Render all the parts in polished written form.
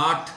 8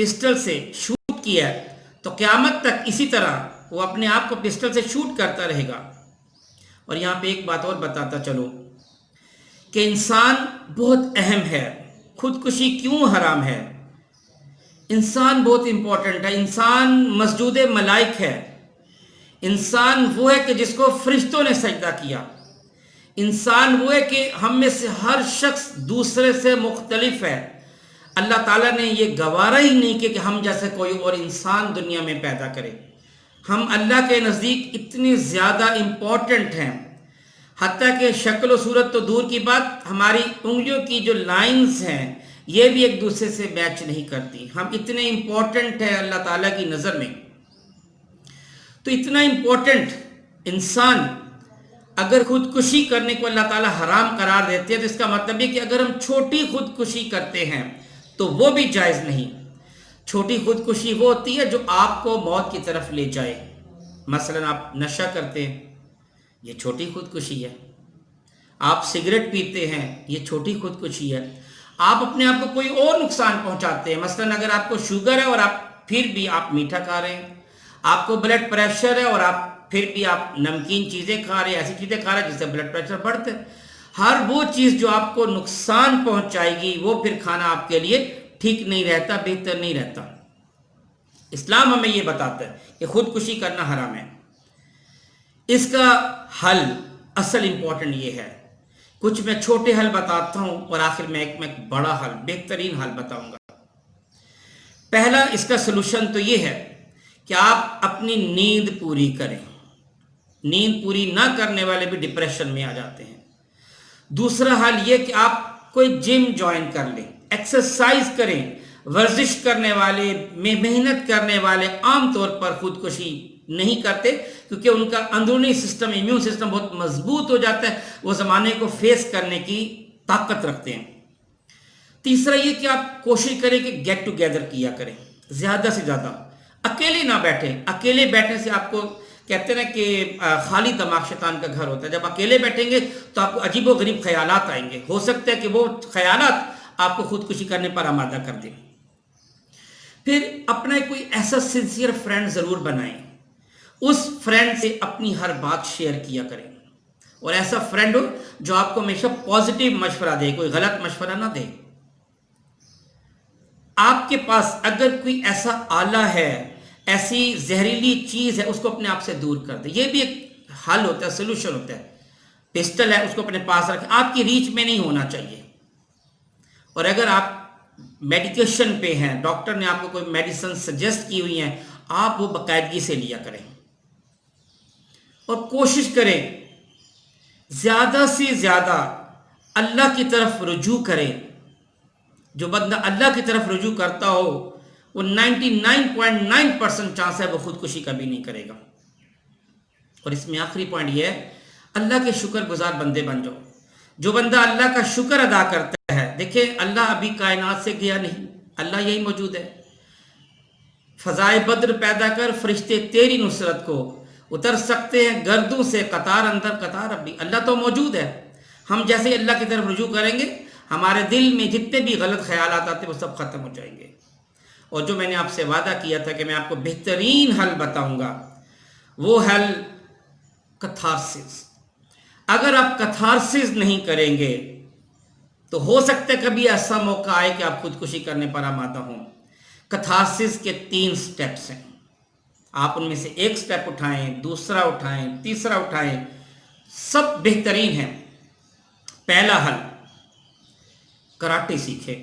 pistol سے shoot کیا تو قیامت تک اسی طرح وہ اپنے آپ کو پسٹل سے شوٹ کرتا رہے گا۔ اور یہاں پہ ایک بات اور بتاتا چلو کہ انسان بہت اہم ہے۔ خودکشی کیوں حرام ہے؟ انسان بہت امپورٹنٹ ہے۔ انسان مسجود ملائک ہے۔ انسان وہ ہے کہ جس کو فرشتوں نے سجدہ کیا۔ انسان وہ ہے کہ ہم میں سے ہر شخص دوسرے سے مختلف ہے۔ اللہ تعالیٰ نے یہ گوارا ہی نہیں کہ ہم جیسے کوئی اور انسان دنیا میں پیدا کرے۔ ہم اللہ کے نزدیک اتنے زیادہ امپورٹنٹ ہیں، حتیٰ کہ شکل و صورت تو دور کی بات، ہماری انگلیوں کی جو لائنز ہیں یہ بھی ایک دوسرے سے میچ نہیں کرتی۔ ہم اتنے امپورٹنٹ ہیں اللہ تعالیٰ کی نظر میں۔ تو اتنا امپورٹنٹ انسان اگر خودکشی کرنے کو اللہ تعالیٰ حرام قرار دیتے ہیں تو اس کا مطلب یہ کہ اگر ہم چھوٹی خودکشی کرتے ہیں تو وہ بھی جائز نہیں۔ چھوٹی خودکشی وہ ہوتی ہے جو آپ کو موت کی طرف لے جائے۔ مثلا آپ نشہ کرتے ہیں، یہ چھوٹی خودکشی ہے۔ آپ سگریٹ پیتے ہیں، یہ چھوٹی خودکشی ہے۔ آپ اپنے آپ کو کوئی اور نقصان پہنچاتے ہیں، مثلا اگر آپ کو شوگر ہے اور آپ پھر بھی آپ میٹھا کھا رہے ہیں، آپ کو بلڈ پریشر ہے اور آپ پھر بھی آپ نمکین چیزیں کھا رہے ہیں، ایسی چیزیں کھا رہے ہیں جس سے بلڈ پریشر بڑھتا ہے۔ ہر وہ چیز جو آپ کو نقصان پہنچائے گی وہ پھر کھانا آپ کے لیے ٹھیک نہیں رہتا، بہتر نہیں رہتا۔ اسلام ہمیں یہ بتاتا ہے کہ خودکشی کرنا حرام ہے۔ اس کا حل اصل امپورٹنٹ یہ ہے، کچھ میں چھوٹے حل بتاتا ہوں اور آخر میں ایک بڑا حل، بہترین حل بتاؤں گا۔ پہلا اس کا سلوشن تو یہ ہے کہ آپ اپنی نیند پوری کریں۔ نیند پوری نہ کرنے والے بھی ڈپریشن میں آ جاتے ہیں۔ دوسرا حل یہ کہ آپ کوئی جم جوائن کر لیں، ایکسرسائز کریں۔ ورزش کرنے والے، محنت کرنے والے عام طور پر خودکشی نہیں کرتے کیونکہ ان کا اندرونی سسٹم، امیون سسٹم بہت مضبوط ہو جاتا ہے، وہ زمانے کو فیس کرنے کی طاقت رکھتے ہیں۔ تیسرا یہ کہ آپ کوشش کریں کہ گیٹ ٹوگیدر کیا کریں، زیادہ سے زیادہ۔ اکیلے نہ بیٹھیں، اکیلے بیٹھنے سے آپ کو کہتے ہیں کہ خالی دماغ شیطان کا گھر ہوتا ہے۔ جب اکیلے بیٹھیں گے تو آپ کو عجیب و غریب خیالات آئیں گے، ہو سکتا ہے کہ وہ خیالات آپ کو خودکشی کرنے پر آمادہ کر دیں۔ پھر اپنا کوئی ایسا سنسیئر فرینڈ ضرور بنائیں، اس فرینڈ سے اپنی ہر بات شیئر کیا کریں، اور ایسا فرینڈ ہو جو آپ کو ہمیشہ پازیٹیو مشورہ دے، کوئی غلط مشورہ نہ دے۔ آپ کے پاس اگر کوئی ایسا آلہ ہے، ایسی زہریلی چیز ہے، اس کو اپنے آپ سے دور کر دیں۔ یہ بھی ایک حل ہوتا ہے، سلوشن ہوتا ہے۔ پسٹل ہے، اس کو اپنے پاس رکھیں، آپ کی ریچ میں نہیں ہونا چاہیے۔ اور اگر آپ میڈیکیشن پہ ہیں، ڈاکٹر نے آپ کو کوئی میڈیسن سجیسٹ کی ہوئی ہیں، آپ وہ باقاعدگی سے لیا کریں، اور کوشش کریں زیادہ سے زیادہ اللہ کی طرف رجوع کریں۔ جو بندہ اللہ کی طرف رجوع کرتا ہو وہ 99.9% چانس ہے وہ خودکشی کبھی نہیں کرے گا۔ اور اس میں آخری پوائنٹ یہ ہے، اللہ کے شکر گزار بندے بن جاؤ۔ جو بندہ اللہ کا شکر ادا کرتا ہے، دیکھیں اللہ ابھی کائنات سے گیا نہیں، اللہ یہی موجود ہے۔ فضائے بدر پیدا کر، فرشتے تیری نصرت کو اتر سکتے ہیں گردوں سے، قطار اندر قطار ابھی، اللہ تو موجود ہے۔ ہم جیسے اللہ کی طرف رجوع کریں گے، ہمارے دل میں جتنے بھی غلط خیالات آتے ہیں وہ سب ختم ہو جائیں گے۔ اور جو میں نے آپ سے وعدہ کیا تھا کہ میں آپ کو بہترین حل بتاؤں گا، وہ حل کتھارسس۔ اگر آپ کتھارسس نہیں کریں گے تو ہو سکتا ہے کبھی ایسا موقع آئے کہ آپ خودکشی کرنے پر آمادہ ہوں۔ کتھارسس کے 3 سٹیپس ہیں، آپ ان میں سے ایک سٹیپ اٹھائیں، دوسرا اٹھائیں، تیسرا اٹھائیں، سب بہترین ہیں۔ پہلا حل، کراٹے سیکھیں۔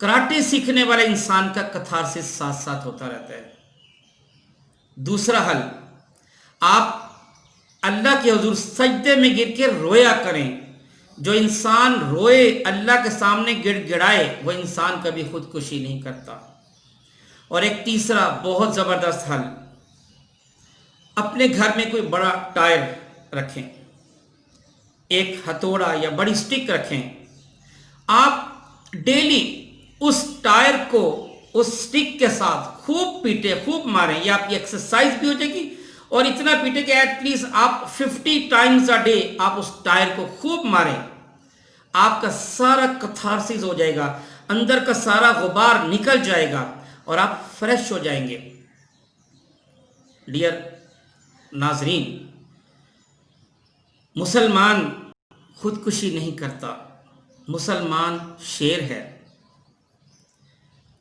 کراٹے سیکھنے والے انسان کا کتھارسس ساتھ ساتھ ہوتا رہتا ہے۔ دوسرا حل، آپ اللہ کے حضور سجدے میں گر کے رویا کریں۔ جو انسان روئے، اللہ کے سامنے گڑ گڑائے، وہ انسان کبھی خودکشی نہیں کرتا۔ اور ایک تیسرا بہت زبردست حل، اپنے گھر میں کوئی بڑا ٹائر رکھیں، ایک ہتھوڑا یا بڑی سٹک رکھیں، آپ ڈیلی اس ٹائر کو اس سٹک کے ساتھ خوب پیٹیں، خوب ماریں۔ یہ آپ کی ایکسرسائز بھی ہو جائے گی، اور اتنا پیٹیں کہ ایٹ لیسٹ آپ 50 ٹائمز اے ڈے آپ اس ٹائر کو خوب ماریں۔ آپ کا سارا کتھارسس ہو جائے گا، اندر کا سارا غبار نکل جائے گا، اور آپ فریش ہو جائیں گے۔ ڈیئر ناظرین، مسلمان خودکشی نہیں کرتا، مسلمان شیر ہے۔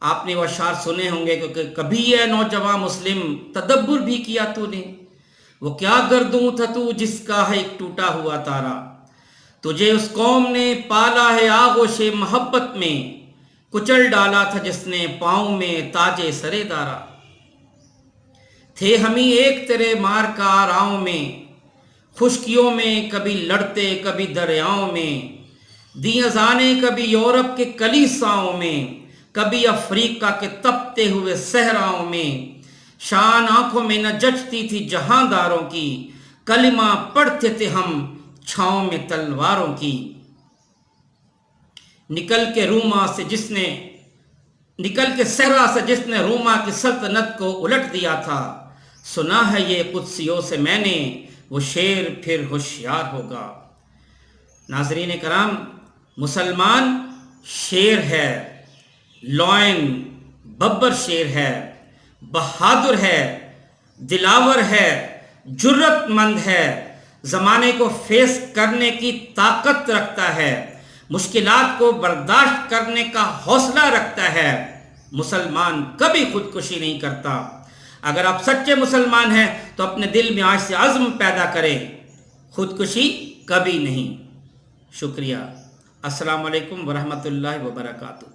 آپ نے وہ اشعار سنے ہوں گے کہ کبھی ہے نوجوان مسلم تدبر بھی کیا تو نے، وہ کیا گردوں تھا تو جس کا ہے ایک ٹوٹا ہوا تارا، تجھے اس قوم نے پالا ہے آغوش محبت میں، کچل ڈالا تھا جس نے پاؤں میں تاج سرے دارا، تھے ہمیں ایک تیرے مار کا آراؤں میں، خشکیوں میں کبھی لڑتے کبھی دریاؤں میں، دی اذانیں کبھی یورپ کے کلیساؤں میں، کبھی افریقہ کے تپتے ہوئے صحراؤں میں، شان آنکھوں میں نہ جچتی تھی جہانداروں کی، کلمہ پڑھتے تھے ہم چھاؤں میں تلواروں کی، نکل کے صحرا سے جس نے روما کی سلطنت کو الٹ دیا تھا، سنا ہے یہ قدسیوں سے میں نے، وہ شیر پھر ہوشیار ہوگا۔ ناظرین کرام، مسلمان شیر ہے، لائن ببر شیر ہے، بہادر ہے، دلاور ہے، جرت مند ہے، زمانے کو فیس کرنے کی طاقت رکھتا ہے، مشکلات کو برداشت کرنے کا حوصلہ رکھتا ہے۔ مسلمان کبھی خودکشی نہیں کرتا۔ اگر آپ سچے مسلمان ہیں تو اپنے دل میں آج سے عزم پیدا کریں، خودکشی کبھی نہیں۔ شکریہ۔ السلام علیکم ورحمۃ اللہ وبرکاتہ۔